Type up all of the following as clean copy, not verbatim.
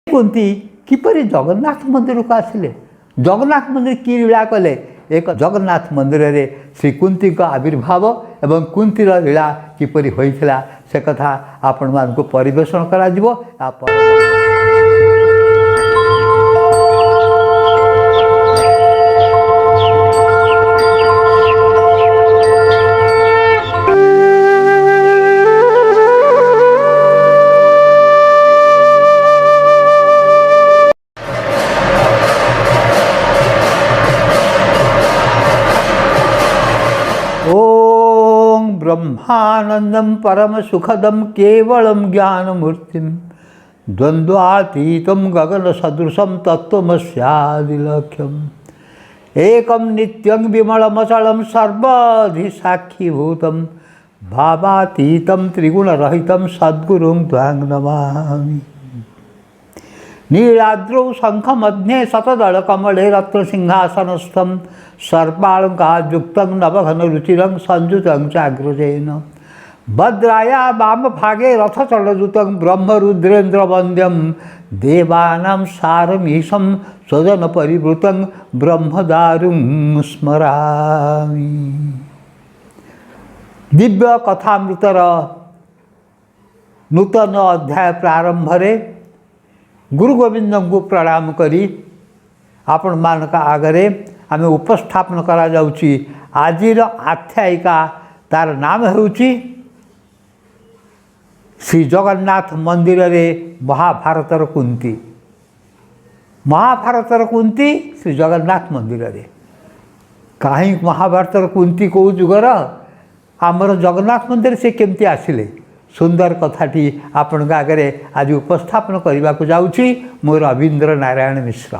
कुंती किपरि जगन्नाथ मंदिर को आसिले जगन्नाथ मंदिर कि लीला कले एक जगन्नाथ मंदिर रे श्री कुंती का आविर्भाव एवं कुंतीर लीला किपरि होइथिला से कथा आपण मानक परिवेषण करा जिवो। ओम ब्रह्मानंदम परम सुखदम केवलम ज्ञानमूर्तिम द्वंद्वातीतम गगन सदृशम तत्वमस्यादिलक्ष्यम एकम नित्यं विमलमचलम सर्वधि साक्षीभूतम भावातीतम त्रिगुणरहितम सद्गुरुं त्वां नमामि। नीलाद्रौ शंखमध्ने शतदलकमले रत्नसिंहासनस्थं सर्पालंकायुक्तं नवघन रुचिरं संयुतं चाग्रजेन भद्राया वामभागे रथचलदूतं ब्रह्मरुद्रेन्द्रवन्द्यं देवानां सारमीशं स्वजनपरिवृतं ब्रह्मदारुं स्मरामि। दिव्य कथामृतर नूतन अध्याय प्रारंभ रे गुरु गोविंद को प्रणाम करी आपण मानक आगरे आम उपस्थापन करा जाउची आजिर आख्यायिका तार नाम हेउची श्री जगन्नाथ मंदिर रे महाभारतर कुंती। महाभारतर कुंती श्री जगन्नाथ मंदिर रे कहीं महाभारतर कुंती को जुगर आमर जगन्नाथ मंदिर से केमती आसिले सुंदर कथाटी आपण आगे आज उपस्थापन करने को जाऊँगी। मोर रवींद्र नारायण मिश्र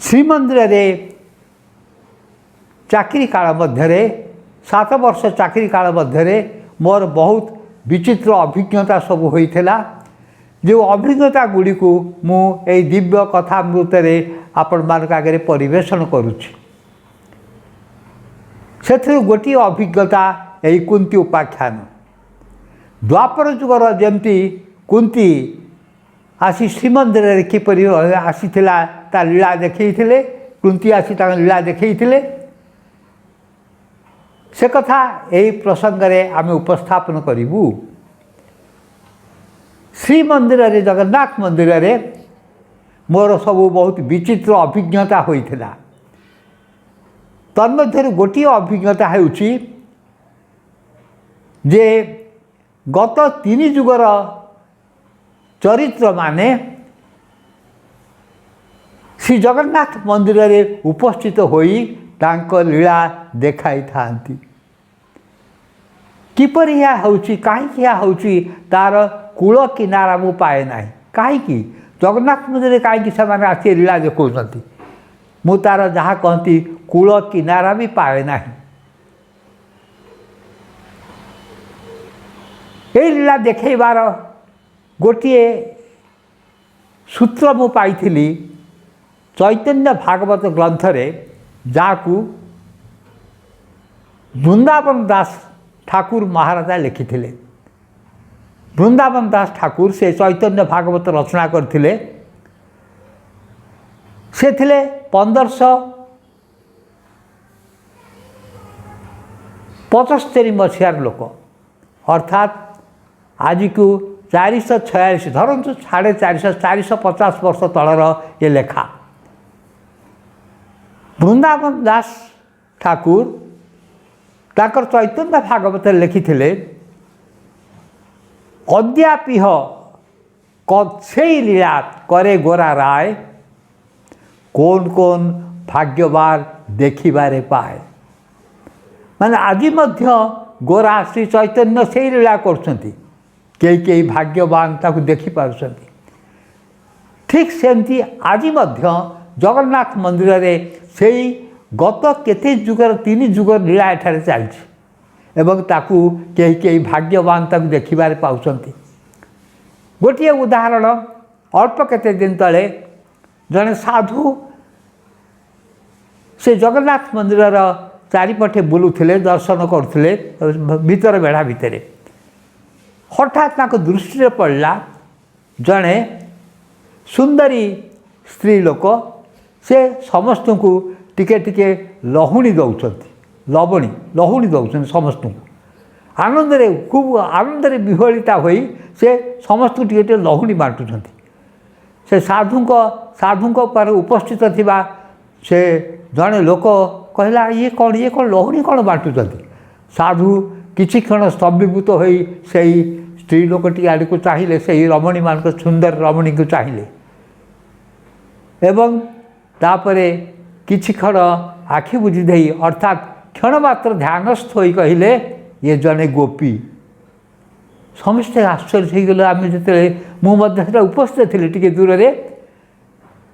श्रीमंदिर रे चाकरी काल मध्य 7 वर्ष चाकरी काल मध्य मोर बहुत विचित्र अभिज्ञता सब होइथिला। जो अभिज्ञता गुड़ी को मु ए दिव्य कथामृत आपण मानक आगे परिवेषण करुछि। से गोटे अभिज्ञता यही कुंती उपाख्यान द्वापर जुगर जमती कुंती आसी श्रीमंदिर रे किपरि आसीथिला ता लीला देखैथिले कुंती आसी ता लीला देखैथिले से कथा यही प्रसंग रे आमे उपस्थापन करिबू। श्रीमंदिर रे जगन्नाथ मंदिर रे मोर सब बहुत विचित्र अभिज्ञता होइथिला। तन्मध्यरु गोटे अभिज्ञता हेउची जे गत 3 जुगर चरित्र माने श्री जगन्नाथ मंदिर रे उपस्थित होई तांको लीला देखाई थांती। किपरि या होउची काहे या होउची तार कूल किनारा मु पाए नाही काहे जगन्नाथ मंदिर रे काहे से माने आसी लीला देखौछंती मु तार जहाँ कहती कूल किनारा भी पाए नाही। ये लीला देखैबार गोटे सूत्र मु पाइथिली चैतन्य भागवत ग्रंथ रे जाकू वृंदावन दास ठाकुर महाराजा लिखिथिले। वृंदावन दास ठाकुर से चैतन्य भागवत रचना करथिले। से थिले 1575 मसीहार लोक अर्थात आज को 446 धरतु 450 वर्ष तलर ये लेखा। वृंदावन दास ठाकुर ताकर चैतन्य भागवत लिखिथिले अद्यापिह कछेई लीला करे गोरा राय कौन कौन भाग्यवान देखिबारे पाए। माने आज मध्य गोरा श्री चैतन्य से लीला करछंती कई भाग्यवान ताकू देखि पारुछंती। ठीक सेमती आज मध्य जगन्नाथ मंदिर रे सेई गत केते जुगर 3 जुगर लीला एठारे चलछि एवं ताकू कई भाग्यवान ताकू देखिबारे पाउछंती। गोटे उदाहरण अल्प केते दिन तले जने साधु से जगन्नाथ मंदिर चारिपटे बुलुथिले दर्शन करुथिले भीतर बेढ़ा भितर हठात दृष्टि पड़ला जड़े सुंदरी स्त्री लोक से समस्त को टिके टिके लहुणी दौरान लहुणी दौरान समस्त को आनंद रे खूब आनंद रे विह्वलिता होई से समस्त को टिके टिके लहुणी बांटुंट से साधु पर उपस्थित थिबा से जड़े लोक कहला ये कौन लहुणी कौन बांटुंट साधु किछि क्षण स्तंभीभूत होई सेई स्त्री लोकटी आड़ को चाहिए से रमणी मान सुंदर रमणी को चाहिए एवं तापरे किछि क्षण आखि बुझी दे अर्थात क्षण मात्र ध्यानस्थ हो कहले ये जड़े गोपी समस्ते आश्चर्य हो गले आम जो मुझे उपस्थित थी टी दूर से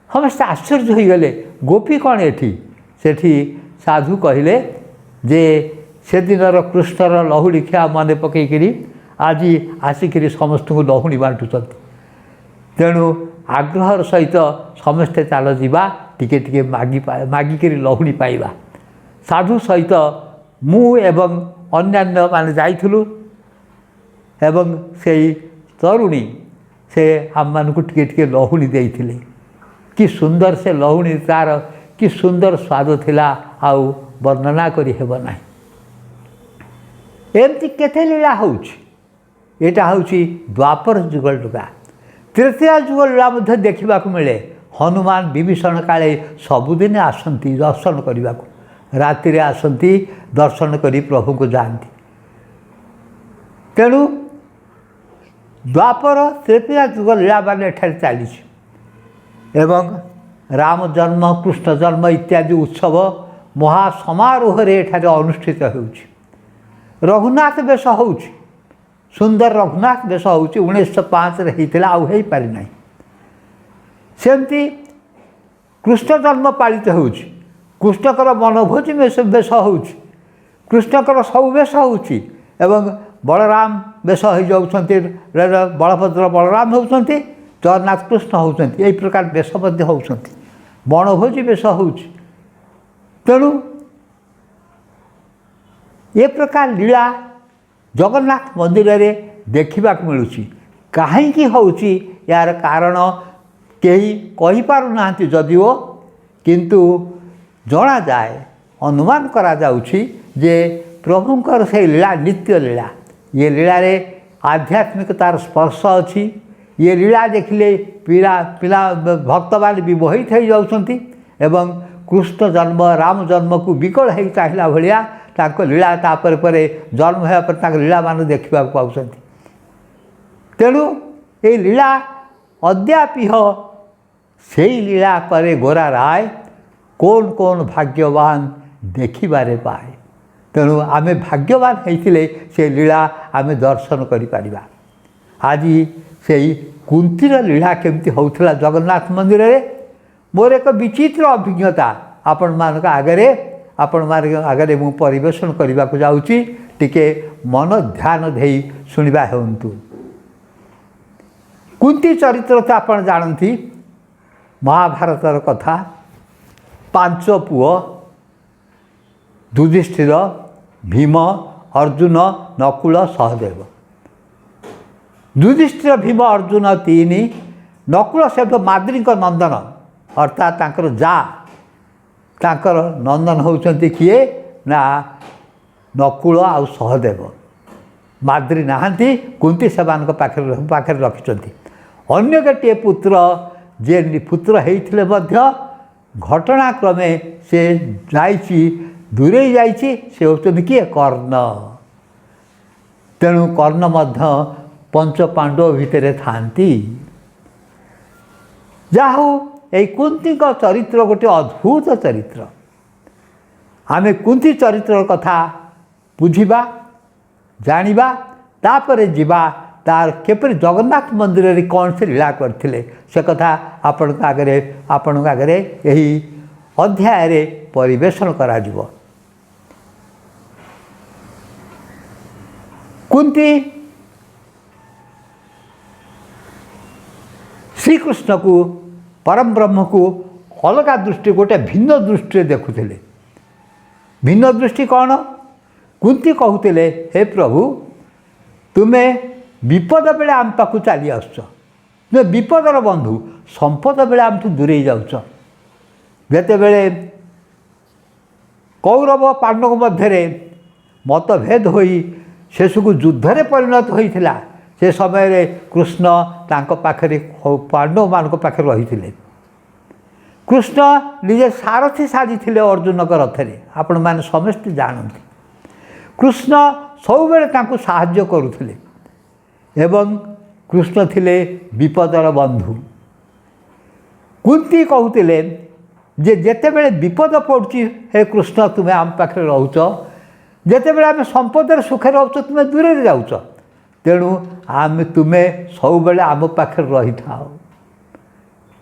समस्ते आश्चर्य हो गले गोपी कौन एठी सेठी साधु कहले जे से दिनर कृष्णर लहुड़ी खिया मन पकईकरी आज आसिक समस्त को लहुणी बांटुंट तेणु आग्रहर सहित समस्ते चाल जा टिके टिके मागिक लहुणी पाइबा साधु सहित मु एवं अन्यान्य मान जाइलु एवं से तरुणी से आम मान को टिके टिके लहुणी देइथिले कि सुंदर से लहुणी तार कि सुंदर स्वाद थिला आउ वर्णना करि हेब नाही एमती केते लीला होउछि एटा होउछि द्वापर जुग लीला तृतीय जुग लीला मध्य देखा मिले हनुमान विभीषण काले सबुदिन आसती दर्शन करने को राति आसती दर्शन करी प्रभु को जाती तेणु द्वापर तृतीय जुग लीला मान एठार चली एवं राम जन्म कृष्ण जन्म इत्यादि उत्सव महासमारोह एठार अनुष्ठित होउछि रघुनाथ बेश हो सुंदर रघुनाथ बेश हो 1905 होता आउ हो पारि ना सेमती कृष्ण जन्म पालित हो कृष्णकर मनभोजी बेश हो कृष्णकर सब बेश हो बलराम बेश हो जाती बलभद्र बलराम होती जगन्नाथ कृष्ण होती यही प्रकार बेश होती बनभोजी बेश हो तेणु ये प्रकार लीला जगन्नाथ मंदिर रे देखा मिलूँ कहीं होची यार कारण कहीं कही पारुना जदिओ किंतु जना जाए अनुमान करा जाउछि जे प्रभुंकर से लीला नित्य लीला ये लीला रे आध्यात्मिकतार स्पर्श अच्छी ये लीला देखिले पिला पिला भक्त मान विमोहित हो जाउछंती एवं कृष्ण जन्म राम जन्म को विकल हो चाहिला भलिया ताको लीला तापर पर जन्म होगा पर लीला मान देखा पाँच तेणु ये लीला अद्यापि से लीला करे गोरा राय कौन कौन भाग्यवान देखिबारे पाए तेणु आमे भाग्यवान होते से लीला आमे दर्शन करिपारिबा आज से कुंतीर लीला केमती होउथला जगन्नाथ मंदिर रे मोर एक विचित्र अभिज्ञता आपण मान आगरे आपण आगे मु परिवेशन करने को जाऊँगी टिके मन ध्यान दे शुणा हेतु कुंती चरित्र तो आप जानती महाभारतर कथा 5 पुओ युधिष्ठिर भीम अर्जुन नकुल सहदेव युधिष्ठिर भीम अर्जुन 3 नकुल सहदेव माद्री नंदन अर्थात तांकर जा तांकर नंदन होउछंती किए ना नकुल आउ सहदेव माद्री नहांती कुंती सेमान पाखे रखिछंती अन्य गोटे पुत्र जे पुत्र होइथिले मध्य घटनाक्रमे से जाइछि दूरे जाइछि से होउछंती किए कर्ण तेणु कर्ण मध्य पंच पांडव भितर थांती जाहु यही कुंती का चरित्र गोटे अद्भुत चरित्र आमे कुंती चरित्र कथा बुझिबा जानिबा तापरे जिबा तार केपरि जगन्नाथ मंदिर रे कौन से लीला करथिले से कथा आपण आगे यही अध्याय रे परिवेशन करा जिवो कुंती श्री कृष्ण को परम ब्रह्म को अलग दृष्टि गोटे भिन्न दृष्टि देखुले भिन्न दृष्टि कौन कुंती कहते हे प्रभु तुम्हें विपद बेले आम पाक चली आस ତୁମେ ବିପଦର ବନ୍ଧୁ। ସମ୍ପଦ ବେଳେ ଆମଠୁ ଦୂରେଇ ଯାଉଛ। ଯେତେବେଳେ କୌରବ ପାଣ୍ଡବ ମଧ୍ୟରେ ମତଭେଦ ହୋଇ ଶେଷକୁ ଯୁଦ୍ଧରେ ପରିଣତ ହୋଇଥିଲା, ସେ ସମୟରେ କୃଷ୍ଣ ତାଙ୍କ ପାଖରେ ପାଣ୍ଡବମାନଙ୍କ ପାଖରେ ରହିଥିଲେ। କୃଷ୍ଣ ନିଜେ ସାରଥି ସାଜିଥିଲେ ଅର୍ଜୁନଙ୍କ ରଥରେ, ଆପଣମାନେ ସମସ୍ତେ ଜାଣନ୍ତି। କୃଷ୍ଣ ସବୁବେଳେ ତାଙ୍କୁ ସାହାଯ୍ୟ କରୁଥିଲେ ଏବଂ କୃଷ୍ଣ ଥିଲେ ବିପଦର ବନ୍ଧୁ। କୁନ୍ତି କହୁଥିଲେ ଯେ ଯେତେବେଳେ ବିପଦ ପଡ଼ୁଛି, ହେ କୃଷ୍ଣ ତୁମେ ଆମ ପାଖରେ ରହୁଛ, ଯେତେବେଳେ ଆମେ ସମ୍ପଦରେ ସୁଖରେ ରହୁଛ ତୁମେ ଦୂରରେ ଯାଉଛ, ତେଣୁ ତୁମେ ସବୁବେଳେ ଆମ ପାଖରେ ରହିଥାଅ।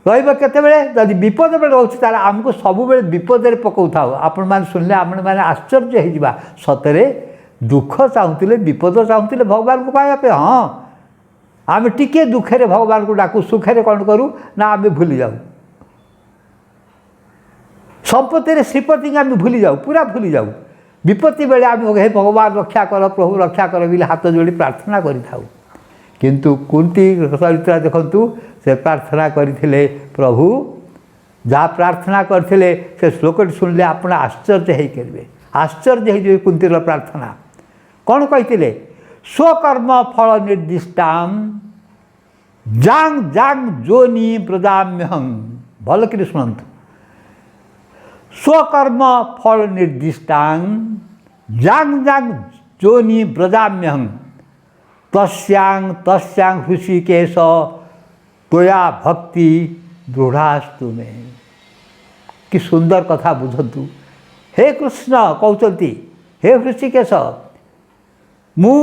ରହିବ କେତେବେଳେ? ଯଦି ବିପଦ ବେଳେ ରହୁଛି ତାହେଲେ ଆମକୁ ସବୁବେଳେ ବିପଦରେ ପକାଉଥାଉ। ଆପଣମାନେ ଶୁଣିଲେ ଆପଣମାନେ ଆଶ୍ଚର୍ଯ୍ୟ ହେଇଯିବା, ସତରେ ଦୁଃଖ ଚାହୁଁଥିଲେ, ବିପଦ ଚାହୁଁଥିଲେ ଭଗବାନଙ୍କୁ ପାଇବା ପାଇଁ। ହଁ, ଆମେ ଟିକିଏ ଦୁଃଖରେ ଭଗବାନଙ୍କୁ ଡାକୁ, ସୁଖରେ କ'ଣ କରୁ ନା ଆମେ ଭୁଲି ଯାଉ। ସମ୍ପତ୍ତିରେ ଶ୍ରୀପତିଙ୍କୁ ଆମେ ଭୁଲି ଯାଉ, ପୁରା ଭୁଲି ଯାଉ। ବିପତ୍ତି ବେଳେ ଆମେ ହେ ଭଗବାନ ରକ୍ଷା କର, ପ୍ରଭୁ ରକ୍ଷା କର ବୋଲି ହାତ ଯୋଡ଼ି ପ୍ରାର୍ଥନା କରିଥାଉ। କିନ୍ତୁ କୁନ୍ତି ଚରିତ୍ର ଦେଖନ୍ତୁ, ସେ ପ୍ରାର୍ଥନା କରିଥିଲେ, ପ୍ରଭୁ ଯାହା ପ୍ରାର୍ଥନା କରିଥିଲେ ସେ ଶ୍ଲୋକଟି ଶୁଣିଲେ ଆପଣ ଆଶ୍ଚର୍ଯ୍ୟ ହେଇପାରିବେ, ଆଶ୍ଚର୍ଯ୍ୟ ହେଇଯିବେ। କୁନ୍ତିର ପ୍ରାର୍ଥନା କ'ଣ କହିଥିଲେ? ସ୍ୱକର୍ମ ଫଳ ନିର୍ଦ୍ଦିଷ୍ଟାଂ ଜାଂ ଜାଂ ଯୋନି ବ୍ରଜାମ୍ୟହଂ। ଭଲ କରି ଶୁଣନ୍ତୁ। ସ୍ୱକର୍ମ ଫଳ ନିର୍ଦ୍ଦିଷ୍ଟାଂ ଜାଂ ଜାଂ ଯୋନି ବ୍ରଜାମ୍ୟହଂ ତସ୍ୟାଂ ତସ୍ୟାଂ ହୃଷିକେଶ ତ୍ୱୟା ଭକ୍ତି ଦୃଢ଼ାସ୍ତୁ ମେ। କି ସୁନ୍ଦର କଥା ବୁଝନ୍ତୁ। ହେ କୃଷ୍ଣ କହୁଛନ୍ତି, ହେ ହୃଷିକେଶ, ମୁଁ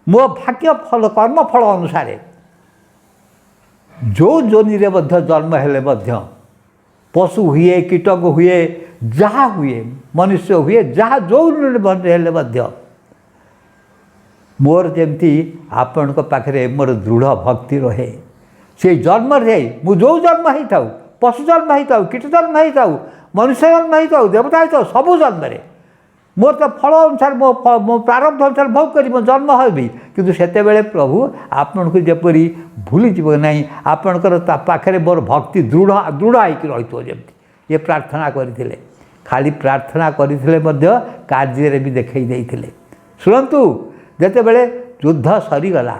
ମୋ ଭାଗ୍ୟ ଫଳ କର୍ମଫଳ ଅନୁସାରେ ଯେଉଁ ଯୋନିରେ ମଧ୍ୟ ଜନ୍ମ ହେଲେ ମଧ୍ୟ, ପଶୁ ହୁଏ, କୀଟକ ହୁଏ, ଯାହା ହୁଏ, ମନୁଷ୍ୟ ହୁଏ, ଯାହା ଯେଉଁ ହେଲେ ମଧ୍ୟ ମୋର ଯେମିତି ଆପଣଙ୍କ ପାଖରେ ମୋର ଦୃଢ଼ ଭକ୍ତି ରହେ। ସେଇ ଜନ୍ମରେ ମୁଁ ଯେଉଁ ଜନ୍ମ ହେଇଥାଉ, ପଶୁ ଜନ୍ମ ହେଇଥାଉ, କୀଟ ଜନ୍ମ ହେଇଥାଉ, ମନୁଷ୍ୟ ଜନ୍ମ ହେଇଥାଉ, ଦେବତା ହେଇଥାଉ, ସବୁ ଜନ୍ମରେ ମୋର ତ ଫଳ ଅନୁସାରେ ମୋ ପ୍ରାରବ୍ଧ ଅନୁସାରେ ଭୋଗ କରି ମୋ ଜନ୍ମ ହେବି। କିନ୍ତୁ ସେତେବେଳେ ପ୍ରଭୁ ଆପଣଙ୍କୁ ଯେପରି ଭୁଲିଯିବ ନାହିଁ, ଆପଣଙ୍କର ତା ପାଖରେ ମୋର ଭକ୍ତି ଦୃଢ଼ ହେଇକି ରହିଥିବ ଯେମିତି, ଇଏ ପ୍ରାର୍ଥନା କରିଥିଲେ। ଖାଲି ପ୍ରାର୍ଥନା କରିଥିଲେ ମଧ୍ୟ କାର୍ଯ୍ୟରେ ବି ଦେଖାଇ ଦେଇଥିଲେ। ଶୁଣନ୍ତୁ, ଯେତେବେଳେ ଯୁଦ୍ଧ ସରିଗଲା,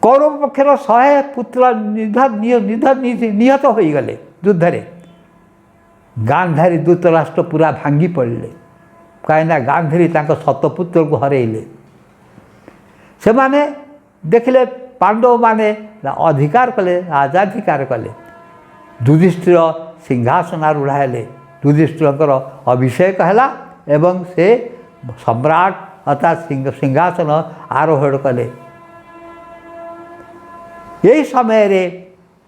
କୌରବ ପକ୍ଷର 100 ପୁତ୍ର ନିହତ ହୋଇଗଲେ ଯୁଦ୍ଧରେ। ଗାନ୍ଧାରୀ ଧୃତରାଷ୍ଟ୍ର ପୁରା ଭାଙ୍ଗି ପଡ଼ିଲେ, କାହିଁକିନା ଗାନ୍ଧାରୀ ତାଙ୍କ ଶତପୁତ୍ରକୁ ହରେଇଲେ। ସେମାନେ ଦେଖିଲେ ପାଣ୍ଡବମାନେ ଅଧିକାର କଲେ, ରାଜାଧିକାର କଲେ। ଯୁଧିଷ୍ଠିର ସିଂହାସନାରୂଢ଼ ହେଲେ, ଯୁଧିଷ୍ଠିରଙ୍କର ଅଭିଷେକ ହେଲା ଏବଂ ସେ ସମ୍ରାଟ ଅର୍ଥାତ୍ ସିଂହାସନ ଆରୋହଣ କଲେ। ଏହି ସମୟରେ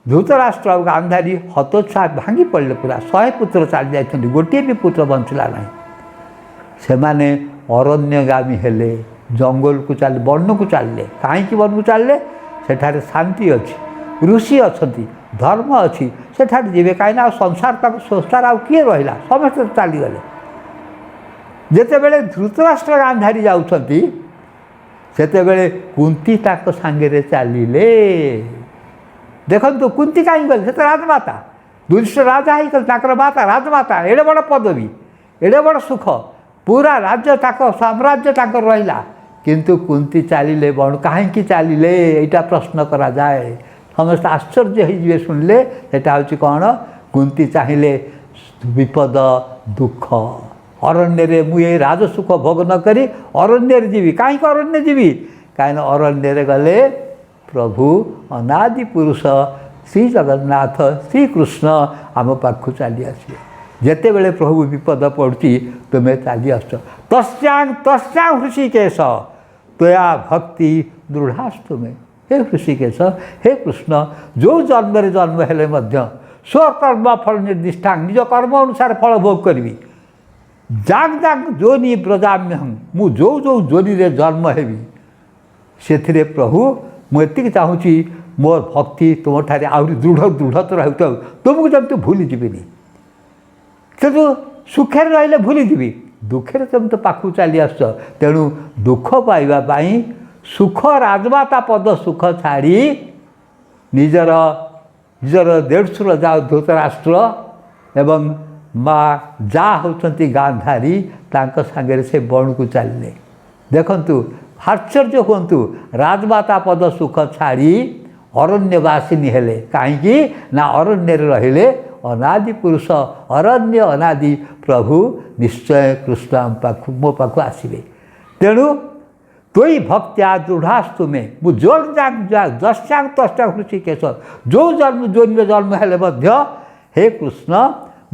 ଧୃତରାଷ୍ଟ୍ର ଆଉ ଗାନ୍ଧାରୀ ହତୋତ୍ସାହ ଭାଙ୍ଗି ପଡ଼ିଲେ, ପୁରା 100 ପୁତ୍ର ଚାଲି ଯାଇଛନ୍ତି, ଗୋଟିଏ ବି ପୁତ୍ର ବଞ୍ଚିଲା ନାହିଁ। ସେମାନେ ଅରଣ୍ୟଗାମୀ ହେଲେ, ଜଙ୍ଗଲକୁ ଚାଲିଲେ, ବନକୁ ଚାଲିଲେ। କାହିଁକି ବନକୁ ଚାଲିଲେ? ସେଠାରେ ଶାନ୍ତି ଅଛି, ଋଷି ଅଛନ୍ତି, ଧର୍ମ ଅଛି, ସେଠାରେ ଯିବେ। କାହିଁକିନା ଆଉ ସଂସାର ଆଉ କିଏ ରହିଲା? ସମସ୍ତେ ଚାଲିଗଲେ। ଯେତେବେଳେ ଧୃତରାଷ୍ଟ୍ର ଗାନ୍ଧାରୀ ଯାଉଛନ୍ତି, ସେତେବେଳେ କୁନ୍ତି ତାଙ୍କ ସାଙ୍ଗରେ ଚାଲିଲେ। ଦେଖନ୍ତୁ କୁନ୍ତି କାହିଁକି ଗଲେ? ସେ ତ ରାଜମାତା, ଯୁଧିଷ୍ଠିର ରାଜା ହେଇଗଲେ, ତାଙ୍କର ମାତା ରାଜମାତା, ଏଡ଼େ ବଡ଼ ପଦବୀ, ଏଡ଼େ ବଡ଼ ସୁଖ, ପୁରା ରାଜ୍ୟ ତାଙ୍କ ସାମ୍ରାଜ୍ୟ ତାଙ୍କର ରହିଲା। କିନ୍ତୁ କୁନ୍ତି ଚାଲିଲେ ବଣ। କାହିଁକି ଚାଲିଲେ ଏଇଟା ପ୍ରଶ୍ନ କରାଯାଏ। ସମସ୍ତେ ଆଶ୍ଚର୍ଯ୍ୟ ହେଇଯିବେ ଶୁଣିଲେ। ସେଟା ହେଉଛି କ'ଣ? କୁନ୍ତି ଚାହିଁଲେ ବିପଦ ଦୁଃଖ ଅରଣ୍ୟରେ ମୁଁ ଏଇ ରାଜସୁଖ ଭୋଗ ନ କରି ଅରଣ୍ୟରେ ଯିବି। କାହିଁକି ଅରଣ୍ୟ ଯିବି? କାହିଁକିନା ଅରଣ୍ୟରେ ଗଲେ ପ୍ରଭୁ ଅନାଦି ପୁରୁଷ ଶ୍ରୀ ଜଗନ୍ନାଥ ଶ୍ରୀକୃଷ୍ଣ ଆମ ପାଖକୁ ଚାଲି ଆସିବେ। ଯେତେବେଳେ ପ୍ରଭୁ ବିପଦ ପଡ଼ୁଛି ତୁମେ ଚାଲି ଆସୁଛ। ତସ୍ୟାଂ ତସ୍ୟାଂ ହୃଷିକେଶ ତ୍ୱୟା ଭକ୍ତି ଦୃଢ଼ାସ୍ତୁ ମେ। ହେ ହୃଷିକେଶ, ହେ କୃଷ୍ଣ, ଯେଉଁ ଜନ୍ମରେ ଜନ୍ମ ହେଲେ ମଧ୍ୟ ସ୍ୱକର୍ମ ଫଳ ନିର୍ଦ୍ଦିଷ୍ଟାଂ, ନିଜ କର୍ମ ଅନୁସାରେ ଫଳ ଭୋଗ କରିବି। ଜାଂ ଜାଂ ଯୋନି ବ୍ରଜାମ୍ୟହଂ, ମୁଁ ଯେଉଁ ଯୋନିରେ ଜନ୍ମ ହେବି ସେଥିରେ ପ୍ରଭୁ ମୁଁ ଏତିକି ଚାହୁଁଛି ମୋର ଭକ୍ତି ତୁମଠାରେ ଆହୁରି ଦୃଢ଼ତର ହେଉଥାଉ, ତୁମକୁ ଯେମିତି ଭୁଲିଯିବିନି। କିନ୍ତୁ ସୁଖରେ ରହିଲେ ଭୁଲିଯିବି, ଦୁଃଖରେ ତୁମେ ତ ପାଖକୁ ଚାଲି ଆସୁଛ। ତେଣୁ ଦୁଃଖ ପାଇବା ପାଇଁ ସୁଖ ରାଜମାତା ପଦ ସୁଖ ଛାଡ଼ି ନିଜର ଦେଢ଼ଶୁର ଯାହା ଧୃତରାଷ୍ଟ୍ର ଏବଂ ମା ଯାହା ହେଉଛନ୍ତି ଗାନ୍ଧାରୀ ତାଙ୍କ ସାଙ୍ଗରେ ସେ ବଣକୁ ଚାଲିଲେ। ଦେଖନ୍ତୁ ଆଶ୍ଚର୍ଯ୍ୟ ହୁଅନ୍ତୁ, ରାଜମାତା ପଦ ସୁଖ ଛାଡ଼ି ଅରଣ୍ୟବାସିନୀ ହେଲେ। କାହିଁକି ନା ଅରଣ୍ୟରେ ରହିଲେ ଅନାଦି ପୁରୁଷ, ଅରଣ୍ୟ ଅନାଦି ପ୍ରଭୁ ନିଶ୍ଚୟ କୃଷ୍ଣ ମୋ ପାଖକୁ ଆସିବେ। ତେଣୁ ତୋଇ ଭକ୍ତ୍ୟା ଦୃଢ଼ାସ୍ତୁମେ, ମୁଁ ଯଶ୍ଚାଂ ତଶ୍ଚାଂ ହୃଷିକେଶ, ଯେଉଁ ଜନ୍ମ ହେଲେ ମଧ୍ୟ ହେ କୃଷ୍ଣ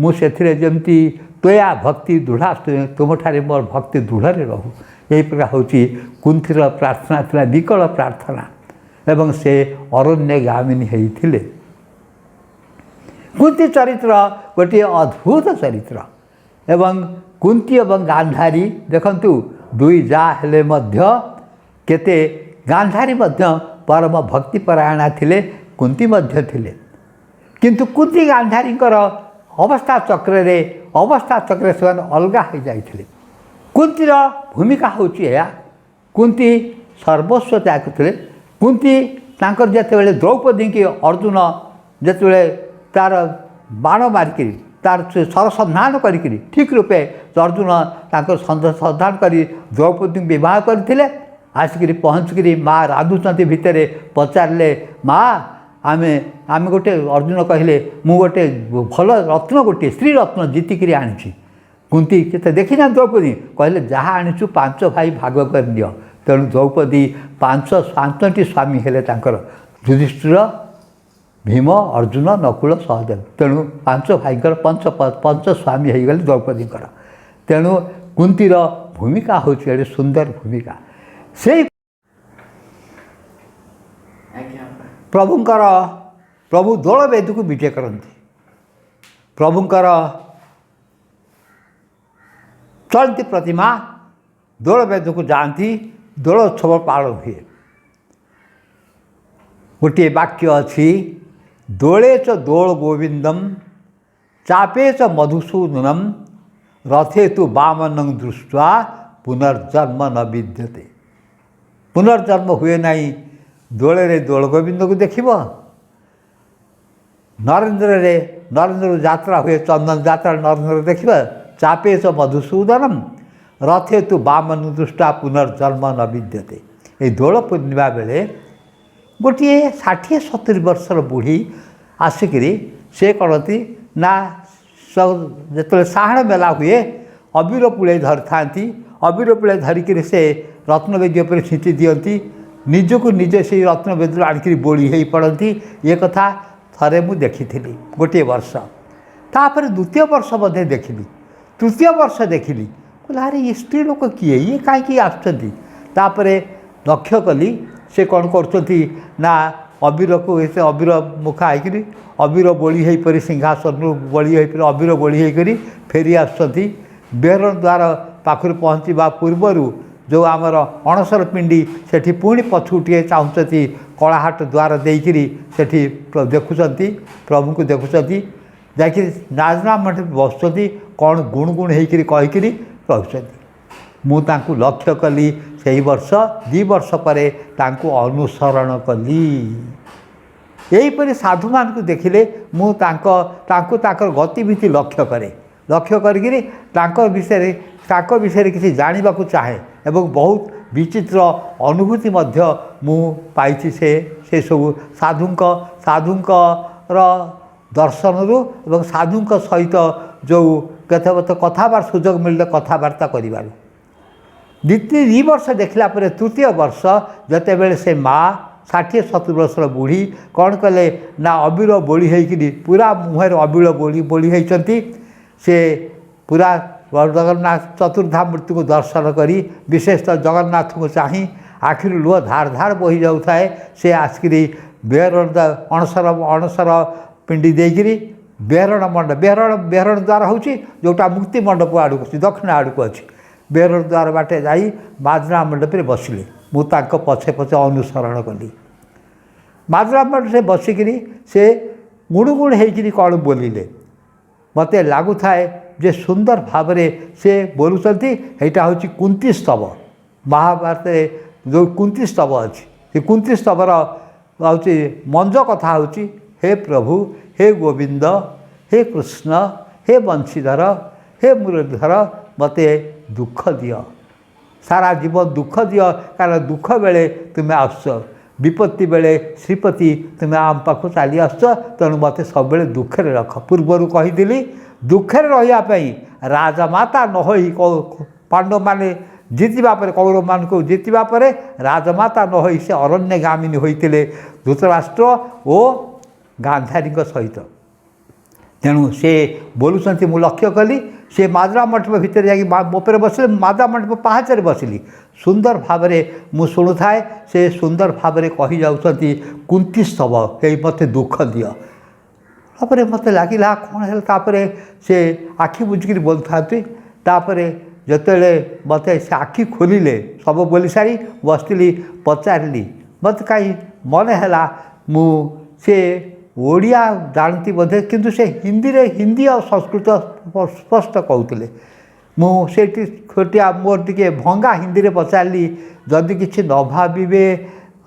ମୁଁ ସେଥିରେ ଯେମିତି ତୋୟା ଭକ୍ତି ଦୃଢ଼ାସ୍ତୁମେ, ତୁମଠାରେ ମୋର ଭକ୍ତି ଦୃଢ଼ରେ ରହୁ। ଏହି ପ୍ରକାର ହେଉଛି କୁନ୍ତୀର ପ୍ରାର୍ଥନା ଥିଲା, ବିକଳ ପ୍ରାର୍ଥନା। ଏବଂ ସେ ଅରଣ୍ୟଗାମିନୀ ହେଇଥିଲେ। କୁନ୍ତୀ ଚରିତ୍ର ଗୋଟିଏ ଅଦ୍ଭୁତ ଚରିତ୍ର। ଏବଂ କୁନ୍ତୀ ଏବଂ ଗାନ୍ଧାରୀ ଦେଖନ୍ତୁ ଦୁଇ ଯାହା ହେଲେ ମଧ୍ୟ କେତେ, ଗାନ୍ଧାରୀ ମଧ୍ୟ ପରମ ଭକ୍ତିପରାୟଣା ଥିଲେ, କୁନ୍ତୀ ମଧ୍ୟ ଥିଲେ। କିନ୍ତୁ କୁନ୍ତୀ ଗାନ୍ଧାରୀଙ୍କର ଅବସ୍ଥା ଚକ୍ରରେ ସେମାନେ ଅଲଗା ହୋଇଯାଇଥିଲେ। କୁନ୍ତୀର ଭୂମିକା ହେଉଛି ଏହା, କୁନ୍ତୀ ସର୍ବସ୍ୱ ତ୍ୟାଗ କରିଥିଲେ। କୁନ୍ତୀ ତାଙ୍କର ଯେତେବେଳେ ଦ୍ରୌପଦୀଙ୍କି ଅର୍ଜୁନ ଯେତେବେଳେ ତାର ବାଣ ମାରିକିରି ତାର ସରସନ୍ଧାନ କରିକିରି ଠିକ୍ ରୂପେ ଅର୍ଜୁନ ତାଙ୍କର ସନ୍ଧାନ କରି ଦ୍ରୌପଦୀଙ୍କୁ ବିବାହ କରିଥିଲେ। ଆସିକିରି ପହଞ୍ଚିକିରି ମା ରାନ୍ଧୁଛନ୍ତି ଭିତରେ ପଚାରିଲେ, ମା ଆମେ ଗୋଟେ, ଅର୍ଜୁନ କହିଲେ ମୁଁ ଗୋଟେ ଭଲ ରତ୍ନ, ଗୋଟିଏ ସ୍ତ୍ରୀ ରତ୍ନ ଜିତିକିରି ଆଣିଛି। କୁନ୍ତୀ କେତେ ଦେଖିନା ଦ୍ରୌପଦୀ, କହିଲେ ଯାହା ଆଣିଛୁ 5 ଭାଇ ଭାଗ କରି ନିଅ। ତେଣୁ ଦ୍ରୌପଦୀ 5ଟି ସ୍ୱାମୀ ହେଲେ ତାଙ୍କର, ଯୁଧିଷ୍ଠିର, ଭୀମ, ଅର୍ଜୁନ, ନକୁଳ, ସହଦେବ। ତେଣୁ 5 ଭାଇଙ୍କର ପଞ୍ଚ ସ୍ୱାମୀ ହୋଇଗଲେ ଦ୍ରୌପଦୀଙ୍କର। ତେଣୁ କୁନ୍ତୀର ଭୂମିକା ହେଉଛି ଗୋଟେ ସୁନ୍ଦର ଭୂମିକା। ସେଇ ପ୍ରଭୁ ଦୋଳବେଦୀକୁ ବିଜେ କରନ୍ତି। ପ୍ରଭୁଙ୍କର ଚଳନ୍ତି ପ୍ରତିମା ଦୋଳବେଦୀକୁ ଯାଆନ୍ତି, ଦୋଳୋତ୍ସବ ପାଳନ ହୁଏ। ଗୋଟିଏ ବାକ୍ୟ ଅଛି, ଦୋଳେ ଚ ଦୋଳ ଗୋବିନ୍ଦମ୍ ଚାପେ ଚ ମଧୁସୂଦନମ୍ ରଥେ ତୁ ବାମନଂ ଦୃଷ୍ଟ୍ୱା ପୁନର୍ଜନ୍ମ ନ ବିଦ୍ୟତେ। ପୁନର୍ଜନ୍ମ ହୁଏ ନାହିଁ ଦୋଳରେ ଦୋଳ ଗୋବିନ୍ଦକୁ ଦେଖିବ। ନରେନ୍ଦ୍ର ଯାତ୍ରା ହୁଏ, ଚନ୍ଦନ ଯାତ୍ରା ନରେନ୍ଦ୍ର ଦେଖିବ। ଚାପେ ଚ ମଧୁସୂଦନମ୍ ରଥେ ତୁ ବାମନ ଦୃଷ୍ଟ୍ୱା ପୁନର୍ଜନ୍ମ ନ ବିଦ୍ୟତେ। ଏହି ଦୋଳ ପୂର୍ଣ୍ଣିମା ବେଳେ ଗୋଟିଏ 60-70 ବର୍ଷର ବୁଢ଼ୀ ଆସିକିରି ସେ କରନ୍ତି ନା, ଯେତେବେଳେ ସାହାଣ ମେଲା ହୁଏ ଅବିର ପୁଳେଇ ଧରିଥାନ୍ତି। ଅବିର ପୁଳେଇ ଧରିକିରି ସେ ରତ୍ନବେଦୀ ଉପରେ ଛିଞ୍ଚି ଦିଅନ୍ତି। ନିଜକୁ ନିଜେ ସେଇ ରତ୍ନବେଦୀରୁ ଆଣିକିରି ବୋଳି ହେଇ ପଡ଼ନ୍ତି। ଏ କଥା ଥରେ ମୁଁ ଦେଖିଥିଲି ଗୋଟିଏ ବର୍ଷ। ତାପରେ ଦ୍ୱିତୀୟ ବର୍ଷ ମଧ୍ୟ ଦେଖିଲି, ତୃତୀୟ ବର୍ଷ ଦେଖିଲି। କହିଲେ ଆରେ ଏ ସ୍ତ୍ରୀ ଲୋକ କିଏ, ଇଏ କାହିଁକି ଆସୁଛନ୍ତି? ତାପରେ ଲକ୍ଷ୍ୟ କଲି ସେ କ'ଣ କରୁଛନ୍ତି ନା, ଅବିରକୁ ଏତେ ଅବିର ମୁଖା ହେଇକରି ଅବିର ବୋଳି ହେଇପରି ସିଂହାସନରୁ ବୋଳି ହେଇକରି ଅବିର ବୋଳି ହେଇକରି ଫେରି ଆସୁଛନ୍ତି। ବେହେରଣ ଦ୍ୱାର ପାଖରୁ ପହଞ୍ଚିବା ପୂର୍ବରୁ ଯେଉଁ ଆମର ଅଣସର ପିଣ୍ଡି, ସେଠି ପୁଣି ପଛକୁ ଟିକେ ଚାହୁଁଛନ୍ତି, କଳାହାଟ ଦ୍ୱାର ଦେଇକରି ସେଠି ଦେଖୁଛନ୍ତି, ପ୍ରଭୁଙ୍କୁ ଦେଖୁଛନ୍ତି। ଯାଇକରି ନାଜନା ମଣ୍ଡପରେ ବସୁଛନ୍ତି, କ'ଣ ଗୁଣୁଗୁଣ ହେଇକରି କହିକରି ରହୁଛନ୍ତି। ମୁଁ ତାଙ୍କୁ ଲକ୍ଷ୍ୟ କଲି। ସେହି ବର୍ଷ 2 ବର୍ଷ ପରେ ତାଙ୍କୁ ଅନୁସରଣ କଲି। ଏହିପରି ସାଧୁମାନଙ୍କୁ ଦେଖିଲେ ମୁଁ ତାଙ୍କର ଗତିବିଧି ଲକ୍ଷ୍ୟ କରେ। ଲକ୍ଷ୍ୟ କରିକିରି ତାଙ୍କ ବିଷୟରେ କିଛି ଜାଣିବାକୁ ଚାହେଁ ଏବଂ ବହୁତ ବିଚିତ୍ର ଅନୁଭୂତି ମଧ୍ୟ ମୁଁ ପାଇଛି ସେସବୁ ସାଧୁଙ୍କର ଦର୍ଶନରୁ ଏବଂ ସାଧୁଙ୍କ ସହିତ ଯେଉଁ କଥାବାର୍ତ୍ତା ସୁଯୋଗ ମିଳିଲେ କଥାବାର୍ତ୍ତା କରିବାରୁ। 2 ବର୍ଷ ଦେଖିଲା ପରେ ତୃତୀୟ ବର୍ଷ ଯେତେବେଳେ ସେ ମା 60-70 ବର୍ଷର ବୁଢ଼ୀ କ'ଣ କଲେ ନା, ଅବିର ବୋଳି ହେଇକିରି ପୁରା ମୁହଁରେ ଅବିଳ ବୋଳି ହେଇଛନ୍ତି। ସେ ପୁରା ଜଗନ୍ନାଥ ଚତୁର୍ଦ୍ଧା ମୂର୍ତ୍ତିକୁ ଦର୍ଶନ କରି, ବିଶେଷତଃ ଜଗନ୍ନାଥଙ୍କୁ ଚାହିଁ ଆଖିରୁ ଲୁହ ଧାର ଧାର ବୋହି ଯାଉଥାଏ। ସେ ଆସିକିରି ଅଣସର ପିଣ୍ଡି ଦେଇକରି ବେହେରଣ ଦ୍ୱାର ହେଉଛି ଯେଉଁଟା ମୁକ୍ତି ମଣ୍ଡପ ଆଡ଼କୁ ଅଛି, ଦକ୍ଷିଣ ଆଡ଼କୁ ଅଛି। ବେହେରଣ ଦ୍ୱାର ବାଟେ ଯାଇ ମାଜନା ମଣ୍ଡପରେ ବସିଲେ। ମୁଁ ତାଙ୍କ ପଛେ ପଛେ ଅନୁସରଣ କଲି। ମାଜନା ମଣ୍ଡପରେ ବସିକିରି ସେ ଗୁଣୁଗୁଣ ହେଇକିରି କ'ଣ ବୋଲିଲେ। ମୋତେ ଲାଗୁଥାଏ ଯେ ସୁନ୍ଦର ଭାବରେ ସେ ବୋଲୁଛନ୍ତି। ଏଇଟା ହେଉଛି କୁନ୍ତୀ ସ୍ତବ। ମହାଭାରତରେ जो कुंती स्तव अच्छी से कुंती स्तवर हूँ मंज कथा हूँ हे प्रभु हे गोविंद हे कृष्ण हे बंशीधर हे मुरलीधर मते दुख दियो सारा जीवन दुख दियो कारण दुख बेले तुम्हें आस विपत्ति बेले श्रीपति तुम्हें आम पाख चली आस तेणु मत सब दुखे रख पूर्वर कहीदी दुखे रही राजमाता न हो पांडव माने जीतवा कौरव मान को जीतवा राजमाता न हो से अरण्यगामिनी होते धृतराष्ट्र और गांधारी सहित तेणु से बोलुंट मु लक्ष्य कली से माद्रा मंडप भितर जापर बस माद्रा मंडप पहाचर बसली सुंदर भाव मु शुणु थाए से सुंदर भाव कही जाऊँगी कुंती स्तव ये मत दुख दियो तापर मत लगिला कौन है से आखि बुझिक बोल था जिते मत से आखि खोलिले सब बोली सारी बसली पचारि मत कहीं मन है मु से ओडिया जानती बोधे किंतु से हिंदी और संस्कृत स्पष्ट कहते मुझे छोटिया मोर टे भंगा हिंदी में पचारि जदि किसी न भावे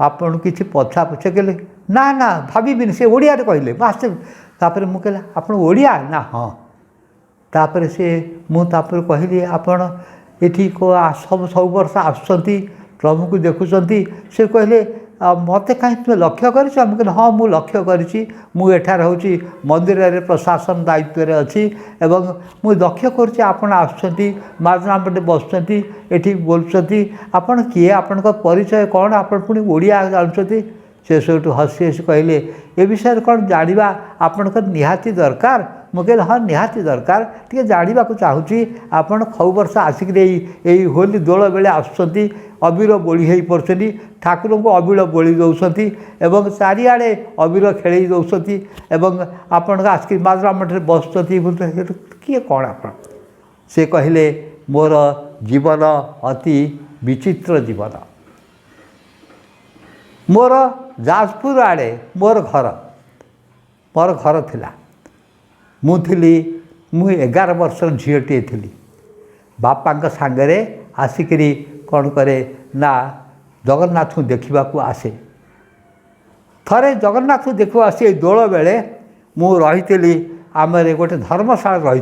आपन किसी पछा पछा कहले ना ना भाविबिन से ओडिया कहले तापर मु कहला आपन ओडिया ना हाँ तापर से मुझे कहली आपन एठी को सब वर्ष आसुँच प्रभु को देखुंट से कहले मत कहीं तुम लक्ष्य कर हाँ मु लक्ष्य कर मंदिर रे प्रशासन दायित्व अच्छी एवं मु लक्ष्य कर माजनापटे बसुँच ये बोलुँच आपड़ किए आपण परिचय कौन आपड़ पुणी ओडिया जानते से सब हसी हसी कहले ए विषय कौन जाना आपणकर निहाती दरकार मु कहले हाँ निहाती दरकार टे जानवा चाहूँगी आपड़ खौ वर्ष आसिक होली दोल बेले आसुँच अबीर बोली हो पड़ते ठाकुर को अबीर बोली दौरान एवं चारिआडे अबीर खेल दौरान आपण आसिक माजरा मठे बसुँच किए कौन आप से कहले मोर जीवन अति विचित्र जीवन मोर जाजपुर आड़े मोर घर थिला मुझी 11 वर्षर झीटे थी बापा सांगरे आसिकी कौन करे ना जगन्नाथ को देखा आसे थरे जगन्नाथ को देखा आसे दोल बेले मु रही आम गोटे धर्मशाला रही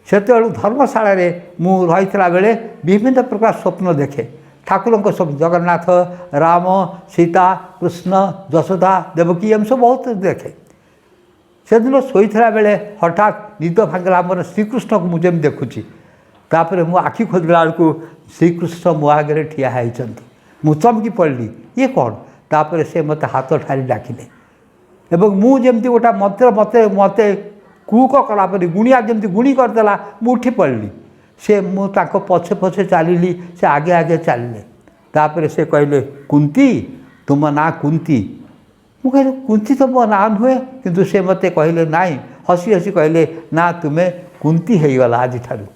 से धर्मशाला मु रही बेले विभिन्न प्रकार स्वप्न देखे ठाकुर सब जगन्नाथ राम सीता कृष्ण यशोदा देवकी एम सब बहुत देखे से दिन शोला बेले हठात निद भांगला मोर श्रीकृष्ण को मुझे देखुची तापर मु आखि खोलला बेलू श्रीकृष्ण मो आगे ठिया होती मु चमकी पड़ी ये कौन तापर से मत हाथ ठारी डाकिले एवं मुझे गोटा मंत्र मत मत कुक कलापर गुणिया जमी गुणी करदेला मु उठी पड़ी से मु पछे पछे चलि से आगे आगे चलिले तापर से कहले कुंती तुम ना कुंती मु कहले कुंती तो मो ना नुहे किंतु से मते कहले नाई हसी हसी कहले ना तुम्हें कुंती हो गला आज ठारू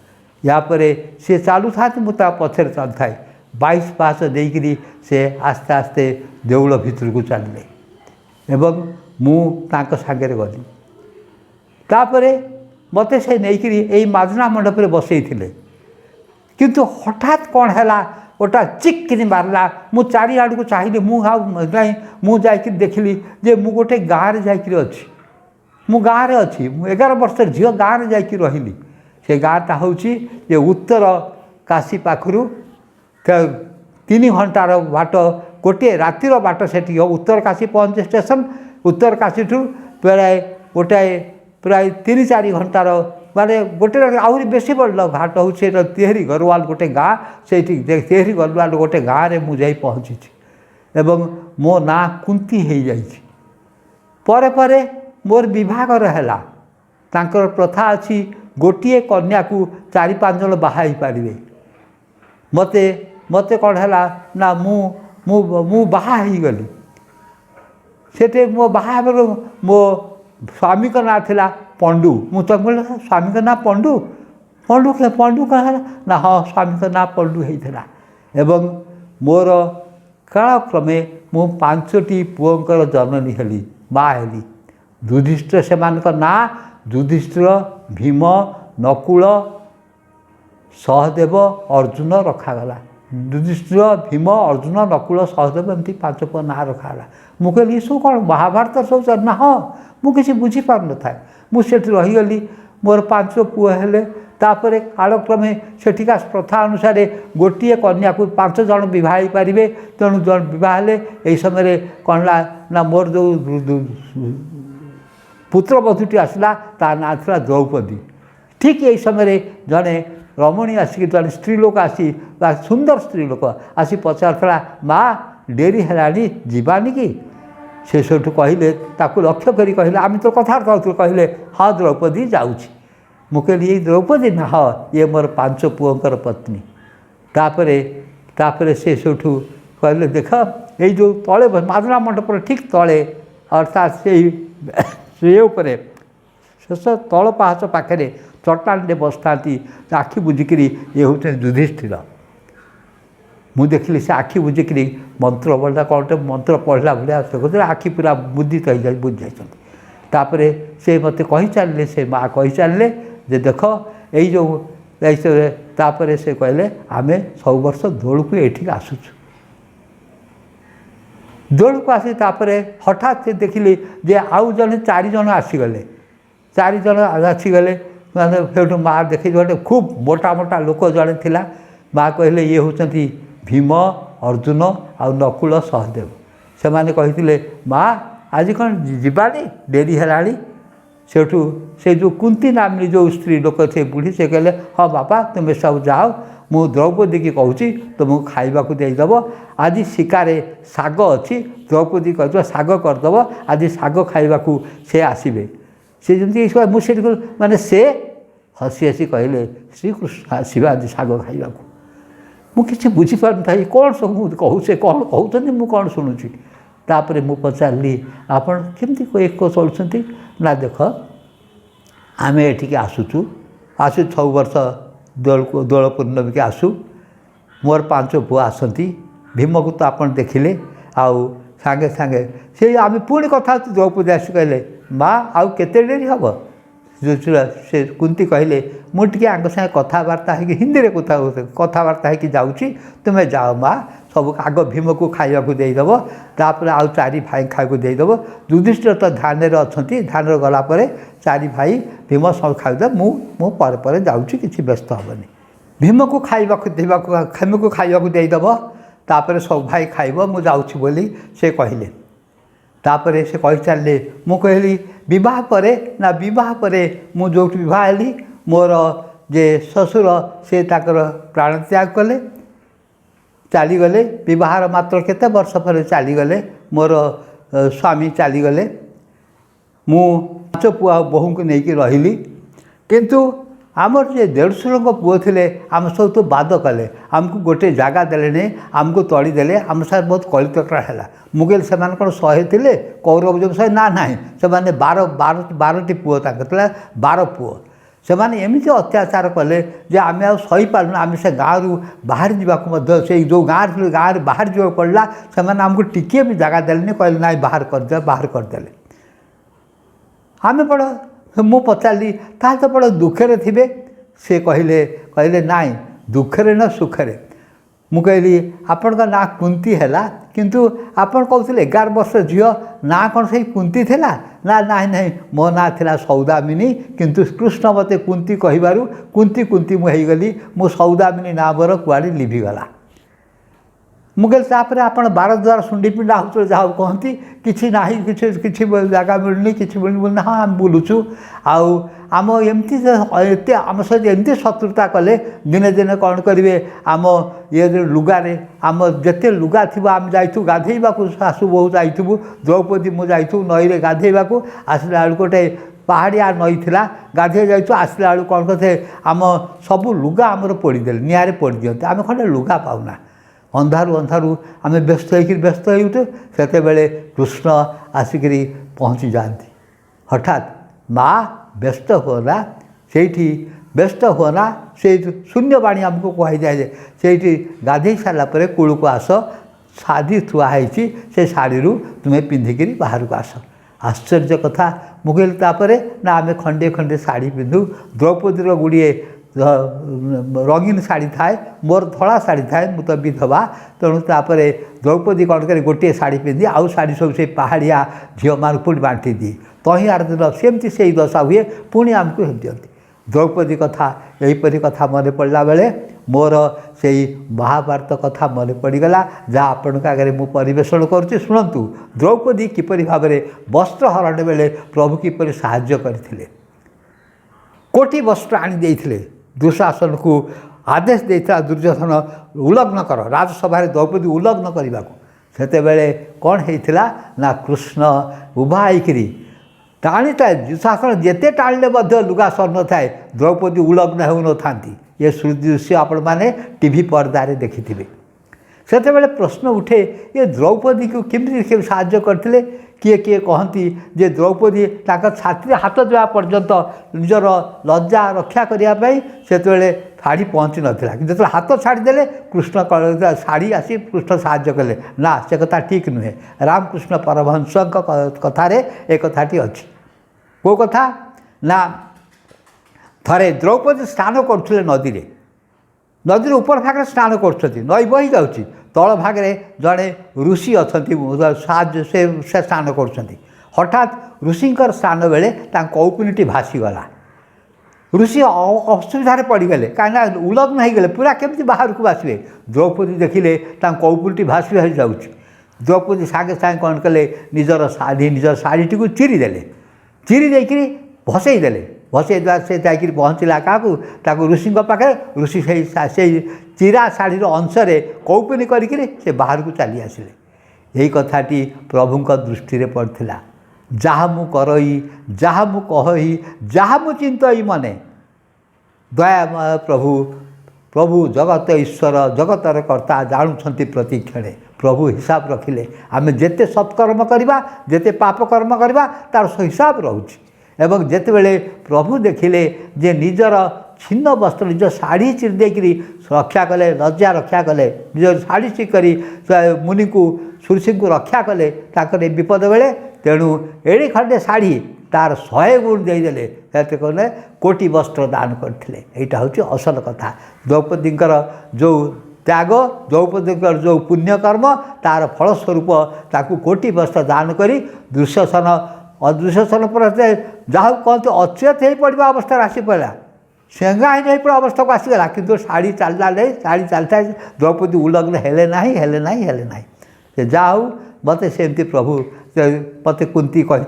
यापर सी चालू था मुझे पचर चल थाए 22 पास देकरी से आस्ते आस्ते देउल भितर को चलिले एवं मुझे सागर गली तापर मत से नहींकरी यही माजना मंडप में बसई किंतु हठात कौन है गोटा चिक कि मारला मु चारिआड़ को चाहिए मुझे देखिली जे मु गोटे गाँव में अच्छी मु गाँव में अच्छी 11 वर्ष झील गाँव में जाकि रही से गाँटा हूँ जे उत्तर काशी पाखु 3 घंटार बाट गोटे रातिर बाट से उत्तर काशी पहुँचे स्टेशन उत्तर काशी ठू प्राय गोटाए प्राय 3-4 घंटार माने गोटे आहरी बेसी बड़ घाट हूँ से तेहरी गरवाल गोटे गाँ से तेहरी गरवाल गोटे गाँव में मुझे पहुँची एवं मो ना कुंती हो जाइए परे परे मोर विभागर है तांकर प्रथा अच्छी गोटे कन्या को 4-5 जन बाहा पारे मते मते कौन है ना मु बाहा हो गली से मो बाहा मो स्वामी का ना थिला पंडू मुझे स्वामी का ना पंडू पंडू के पंडू कह ना हाँ स्वामी का ना पंडू होता एवं मोर कालक्रमे मु 5टी पुओंकर जननी हेली माँ हेली युधिष्ठिर से ना युधिष्ठिर भीम नकुल सहदेव अर्जुन रखागला युधिष्ठिर भीम अर्जुन नकुल सहदेव एमती 5 पुओ ना रखाला मु कहली ये सब कौन महाभारत सब ना हाँ मुझे बुझीपार न था मुझे रहीगली मोर 5 पुओ हेले तापर कालक्रमे सेठिका प्रथा अनुसार गोटे कन्या को 5 जन बह पारे तेणु जन बहे यही समय कौन ना मोर जो पुत्रवधूटी आसला ता ना था द्रौपदी ठीक यही समय जड़े रमणी आसिक जड़े स्त्री लोक आसी सुंदर स्त्री लोक आसी पचारा माँ डेरी है जीवानी कि से सब कहले लक्ष्य करी कहले आम तो कथबार्ता हो कहले हाँ द्रौपदी जाऊँगी मुझे ये द्रौपदी ना हाँ ये मोर 5 पुओंकर पत्नी तापर से सब कहले देख ये जो तले मादुरा मंडपर ठीक तले अर्थात से उपरे शेष तल पाहाच पाखे चट्टान बसता आखि बुझिकी ये हूँ युधिष्ठिर मु देखिली से आखि बुझिकी मंत्र पढ़ा कौन मंत्र पढ़ला भाया से आखि पूरा मुदित हो बुझ जापर से मत कही चलिए से माँ कही चलिए जे देख यही जो तापर से कहले आम सब वर्ष दोल को ये आसुचु दोल को आसी हठात से देखिली जे आउ जने 4 जन आसीगले 4 जन आसीगले से माँ देखी गोटे खूब मोटा मोटा लोक जड़े थिला माँ कहले ये होचंती भीम अर्जुन आ नकुल सहदेव से माने कही माँ आज कौन जीवानी डेरी है सेठू से जो कुंती नामनी जो स्त्री लोक थे बुढ़ी से कहले हाँ बापा तुम्हें सब जाओ मु द्रौपदी की कहूँ तुमको खाइबा देदेव आज शिकार शाग अच्छी द्रौपदी कह शाग करदेव आज शाग खाइबा से आसबे से जमी मुझे माने से हसी हसी कहले श्रीकृष्ण आसवा आज शाग खाइबा मुझे बुझीपार था कौन सब कहूँ से कौन कहते मुझे कौन शुणुची तापर मु पचारि आपण केमती एक चलुँच ना देख आम एठिक आसुचु 6 वर्ष दोल पूर्णमी के आसु मोर 5 पुओ आसती भीम को तो आप देखिले आउ सांगे सांगे से आम पुणी कथा द्रौपदी आस कहले माँ आउ केते डेरी हम से कुंती कहले मुझे आंग सागे कथबार्ता है हिंदी में कथबार्ता है जाऊँगी तुम्हें जाओ माँ सब आग भीम को खाइबा देदेव तापर आउ 4 भाई खाइबा देदेव युधिष्ठिर तो ध्यान अच्छा ध्यान गलापर 4 भाई भीम सब खाइदे मु पर जाऊँगी किसी व्यस्त हेनी भीम को खाइबा भीम को खाइबा देदेव तापर सब भाई खाइब मु जाऊँगी बोली से कहले तापर से कही चलिए मु कहली विवाह परे ना विवाह परे मु जो विवाह हेली मोर जे ससुर से ताकर प्राण त्याग कले चलीगले विवाहर मात्र केते वर्ष पर चलीगले मोर स्वामी चलीगले मु 5 पुआ बोहू को लेकिन रही किंतु आमर जे देढ़शुर पुओ थे आम सब तो बाद कले आमको गोटे जगह देले आमको तड़ी देले आम साथ बहुत कलितकरा है मुगल से कौन 100 थे कौरव जो 100 ना ना से 12 पुओ 12 पुओ से एमती अत्याचार कले जे आम सही पार्न आम से गाँव बाहर जावाक से जो गाँव गाँव बाहर जा पड़ा से आमको टिके भी जगह देले कहले ना बाहर करदे आम बड़ मु पचारि तो बड़ दुखे थे से कहले नाई दुखे न सुखे मु कहली आपण का ना कुंती है किंतु आपण कहते 11 वर्ष झील ना कौन से कुंती थिला ना ना नहीं मो ना थिला सौदामिनी किंतु कृष्ण मते कुंती कहिबारु कुंती कुंती मु गली मो सौदामिनी ना बर कुआड़ी लिभिगला मुगल तापर आप 12 द्वार सुंडी पिंडा हो जहाँ कहती किसी ना कि जगह मिलूनी कि मिलूनी हाँ आम बुलुचु आम एमती आम सहित एमती शत्रुता कले दिने दिने कौन करेंगे आम ये लुगारे आम जिते लुगा थी आम जाइथु गाधेबा सासू बहु जाइथु द्रौपदी मु जाइथु नईरे गाधेबा आसला बेलू गोटे पहाड़िया नई थी गाधे जाइथु आसला बेलू कौन करते आम सबू लुगा आमर पोड़देले निआरे पोड़ी दिखते आम खंडे लुगा पाऊना अंधारू अंधारू आम व्यस्त हो से कृष्ण आसिक पहुँची जाती हठात माँ व्यस्त होना से व्यस्त होना से शून्यवाणी आमको कही जाए से गाधे सारापर कूल को आस शाढ़ी थुआई से शाढ़ी तुम्हें पिंधिकी बाहर को आस आश्चर्य कथा मुगल तापर ना आम खंडे खंडे शाढ़ी पिंधु द्रौपदी गुड़िए रंगीन शाढ़ी थाए मोर धड़ा शाढ़ी थाए मु तो विधवा तेणु तापर द्रौपदी कौन कर गोटे शाढ़ी पिंधि आउ शाढ़ी सब से पहाड़िया झील मान पुणी बांटी दिए तही आर दिन सेमती से दशा हुए पुणी आमको दिखती द्रौपदी कथा यहीपरी कथा मन पड़ा बेले मोर से महाभारत कथा मन पड़गला जहाँ आपण आगे मुझे परिवेशन करुच्ची शुणु द्रौपदी किपरि भाव में वस्त्र हरण बेले प्रभु किपरि साहाय्य करथिले कोटी वस्त्र आनी देइथिले दुशासन को आदेश देता दुर्योधन उल्लग्न कर राजसभा द्रौपदी उल्लग्न करने से कौन होता ना कृष्ण उभा होकर टाणी था दुशासन जिते टाणिले लुगा सर न थाए द्रौपदी उल्लग्न हो न था ये दृश्य आपण मैंने टीवी पर्दारे देखिथिबे से प्रश्न उठे ये द्रौपदी को केमती साहाय्य करते किए किए कहती जे द्रौपदी छाती हाथ देवा पर्यंत निजर लज्जा रक्षा करने से शाढ़ी पहुँची नाला कि जो हाथ छाड़देले कृष्ण शाढ़ी आसी कृष्ण साहाय्य कले ना से कथा ठीक नुहे रामकृष्ण परमहंस कथार एक कथाटी अच्छी कौ कथा ना थरे द्रौपदी स्नान करुले नदी ऊपर भाग स्नान कर नई बही जाऊँगी तल भाग जड़े ऋषि अच्छा साहाଯ୍य से स्नान कर हठात ऋषिंकर स्नान बेले कौपुनीटी भासीगला ऋषि असुविधार पड़गले कहीं उल्लग्न हो गले पूरा केमती बाहर को आसवे द्रौपदी देखिले कौपुनीटी भासी भासी जाऊँगी द्रौपदी सागे सागे कौन कले निजर शाढ़ी को चिरी देकर भसईदेले भसई से जाकर पहुँचला क्या ऋषि पाखे ऋषि से चिरा शाढ़ीर अंशर कौपुनी करके बाहर को चली आसिले यही कथाटी प्रभु दृष्टि पड़ता जहाँ मु करई जहाँ मु कही जहाँ मु चिंतई मने दया प्रभु प्रभु जगत ईश्वर जगतर कर्ता जाणुंट प्रतिक्षणे प्रभु हिसाब रखिले आमे जेते सत्कर्म करवा जेते पाप कर्म करवा तार हिसाब रोचे एवं जिते बड़े प्रभु देखिले जे निजर छिन्न वस्त्र निज शाढ़ी चिरी देकरी रक्षा कले लज्जा रक्षा कले निज शाढ़ी चिरी मुनि को सुरसी को रक्षा कले ताकर विपद बेले तेणु एड़ी खंडे शाढ़ी तार 100 गुण देदेले कहले कोटी वस्त्र दान करते यहाँ हूँ असल कथा द्रौपदींकर जो त्याग द्रौपदींकर जो पुण्यकर्म तार फलस्वरूप ताकू कोटी वस्त्र दान करी दुःशासन दुःशासन पर जहाँ कहते अचेत हो पड़ा अवस्था आसी पड़ा सेंगा ही नहीं पड़ा अवस्था को आसीगला किंतु शाढ़ी चलता नहीं शाढ़ी चलता द्रौपदी उल्लग्न हेले ना से जाऊ मत सेमती प्रभु मत कुंती कही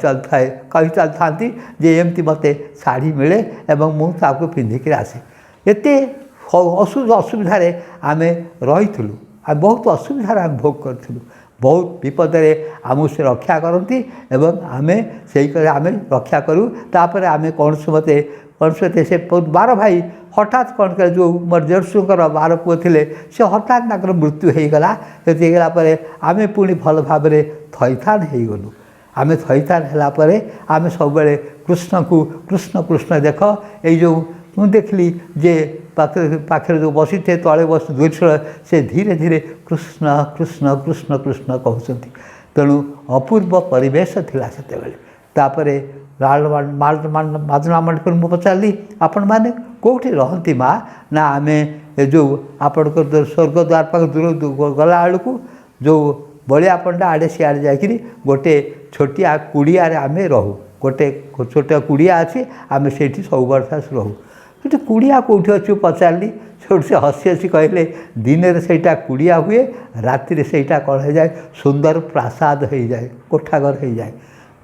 चलता जे एमती मत शाढ़ी मिले एवं मुझे पिंधिक आसे एत असुविधार आम रही आम बहुत असुविधार आम भोग करूँ बहुत विपदे आम से रक्षा करती एवं आम से आम रक्षा करूँ तापर आम कौन से से 12 भाई हठात कौन कर जो मोर जेठशुकर 12 पुओ थे से हठात मृत्यु हो गला से आम पुणी भल भाव थईथान हो गलु आम थईथान है आम सब कृष्ण को कृष्ण कृष्ण देख ये मुझे देखली जे पाखे जो बसी थे तले बस दुईशल से धीरे धीरे कृष्ण कृष्ण कृष्ण कृष्ण कहते तेणु अपूर्व परिवेश थिला सेतेबेले मादना मंडकर मुझे पचारि आपण मैंने कौटी रहती माँ ना आम जो आपण स्वर्ग द्वार पाख दूर गला बेलू जो बलिया पंडा आड़े सियाड़े जाकि गोटे छोटिया कुड़िया आम रहू गोटे छोटिया कुड़िया अच्छी आम से सब वर्ष रहू तो कुड़िया कौटी अच्छी पचारि से हसी हसी कहले दिन से कुड़िया हुए राति से कौन हो जाए सुंदर प्रासाद हो जाए कोठाघर हो जाए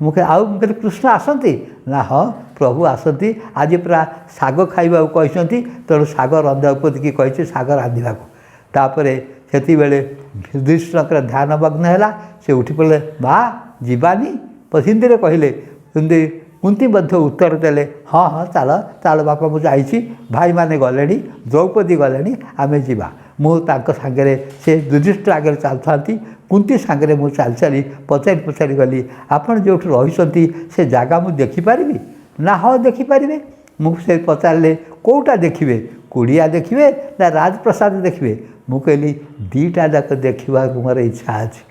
मुझे मुझे कृष्ण आसती ना हाँ प्रभु आसती आज पूरा शाग खाइबा कहते तेणु शाग रंधापति कही शाग रांधवापर से युधिष्ठिर ध्यान मग्न है से उठी पड़े माँ जीवानी हिंदी कहले हिंदी कुंती उत्तर देले हाँ हाँ चल चल बापा मुझे भाई मैंने गले द्रौपदी गले आम जा मुझे सांगे से युधिष्ठिर आगे चलता कुंती सांगे मुझे चल चली पचारि पचारि गली आपड़ जो रही से जगह मुझे देखिपारि ना हाँ देखिपारे मुझे पचारे कौटा देखिए कुड़िया देखिए ना राजप्रसाद देखिए मुझे दीटा जाक देखा मोर इच्छा अच्छे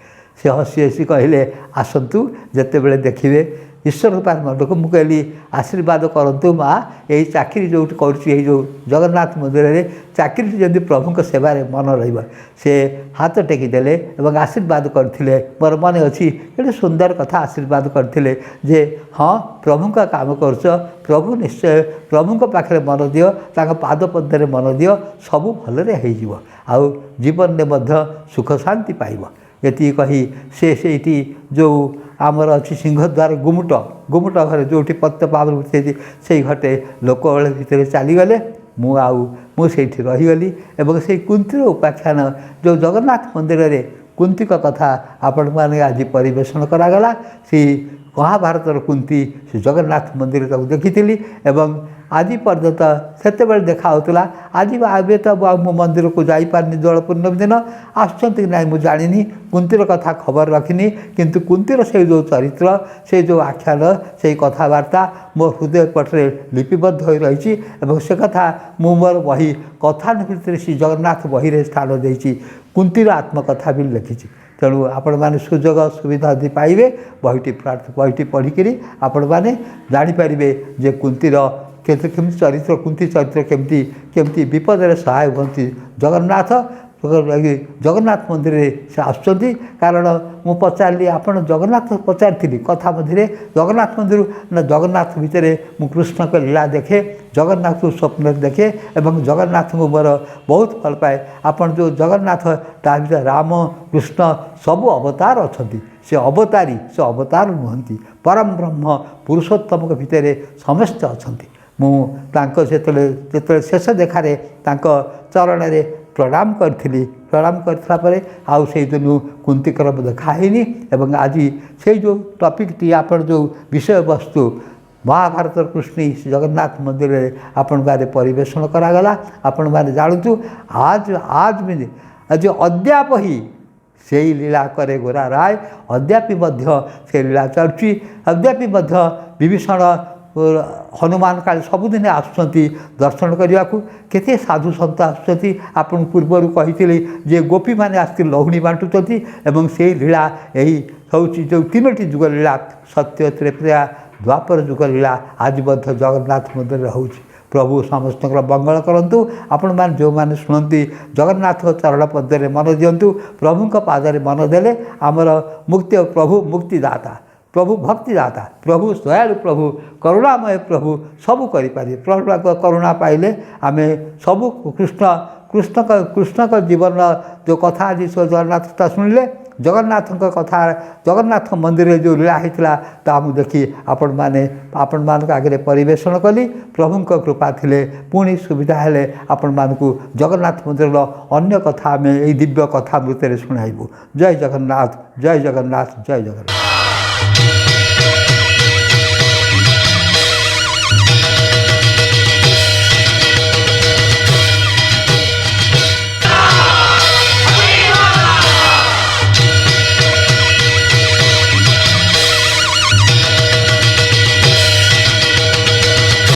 से हसी हसी कहले आसतु जिते बड़े देखिए ईश्वर पार मन को मुझे आशीर्वाद करूँ माँ यही चाकरी जो कर जगन्नाथ मंदिर में चाकरी जब प्रभु सेवार मन रे हाथ टेकीदे और आशीर्वाद करते मोर मन अच्छी गोटे सुंदर कथा आशीर्वाद करते जे हाँ प्रभु का काम कर प्रभु निश्चय प्रभु पाखे मन दियो पाद पद्म मन दियो सबू भलरे हो जीवन में सुख शांति पाइब ये कही से जो आमर अच्छी सिंहद्वार गुमुट घर जो पत्त पावर से घटे लोक भितर चलीगले मुझे रहीगली और से कुंतीर उपाख्यान जो जगन्नाथ मंदिर में कुंती का कथा आपण मैंने आज परिवेशन करागला सी महाभारतर कुंती से जगन्नाथ मंदिर तक देखी एवं आज पर्यंत से देखा आज आबे तो मो मंदिर को जापारे दोल पूर्णमी दिन आसुँच ना मुझे जानी कुंतीर कथा खबर रखनी किंतु कुंतीर से जो चरित्र से जो आख्यान से कथबार्ता मो हृदय पटरे लिपिबद्ध हो रही से कथा मु मोर बही कथा भितर श्री जगन्नाथ बही स्थान देती कुंतीर आत्मकथा भी लिखी तेणु आपण मैंने सुजोग सुविधा यदि पाइबे बहीटी पढ़ी आपण मैंने जानीपारे जे कुंतीर केमी चरित्र कुंती चरित्र केमती विपद सहाय होती जगन्नाथ मंदिर से आसुँच कारण मु पचारि आपन जगन्नाथ पचारि कथा मध्य जगन्नाथ मंदिर ना जगन्नाथ भितर मु कृष्ण को लीला देखे जगन्नाथ को स्वप्न देखे एवं जगन्नाथ को मोर बहुत भल पाए आपन जो जगन्नाथ ता भीतर राम कृष्ण सबू अवतार अच्छा से अवतार नुहति परम ब्रह्म पुरुषोत्तम के भितर समस्त अच्छा मुझे शेष देखार चरण में प्रणाम करी प्रणाम कर आउ से दिन कुंतीकर देखाहीनी एवं आज से जो टॉपिक टी आप जो विषय वस्तु महाभारत कृष्ण जगन्नाथ मंदिर में आपण बारे परिवेशन करागला आपण मैंने जानतु आज अद्याप ही से लीला करे गोरा राय अद्यापि से लीला चलुची अद्यापि विभीषण हनुमान काल सबुदिन आसुँच दर्शन करने को केते साधु सन्त आसुँच आपन पूर्वर कही जे गोपी मैंने आसिक लहुणी बांटुंट एवं से लीला यही हूँ जो तीनोटी जुग लीला सत्य त्रेता द्वापर जुग लीला आज जगन्नाथ मंदिर हो प्रभु समस्त मंगल करूँ आपण मैंने जो मैंने शुणती जगन्नाथ चरण पद्मे मन दिंतु प्रभु पादे मन देले आमर मुक्ति प्रभु मुक्तिदाता प्रभु भक्तिदाता प्रभु दयालु प्रभु करुणामय प्रभु सबू करें प्रभु करुणा पाइले आम सबू कृष्ण का जीवन जो कथा आज जगन्नाथ शुणिले जगन्नाथ कथा जगन्नाथ मंदिर में जो लीला होता देखी आपण मान आगे परिवेशन कली प्रभु कृपा थिले पुणी सुविधा हेले आपण मान को जगन्नाथ मंदिर अन्य कथा आम दिव्य कथा मृत शुणाइबू जय जगन्नाथ जय जगन्नाथ जय जगन्नाथ।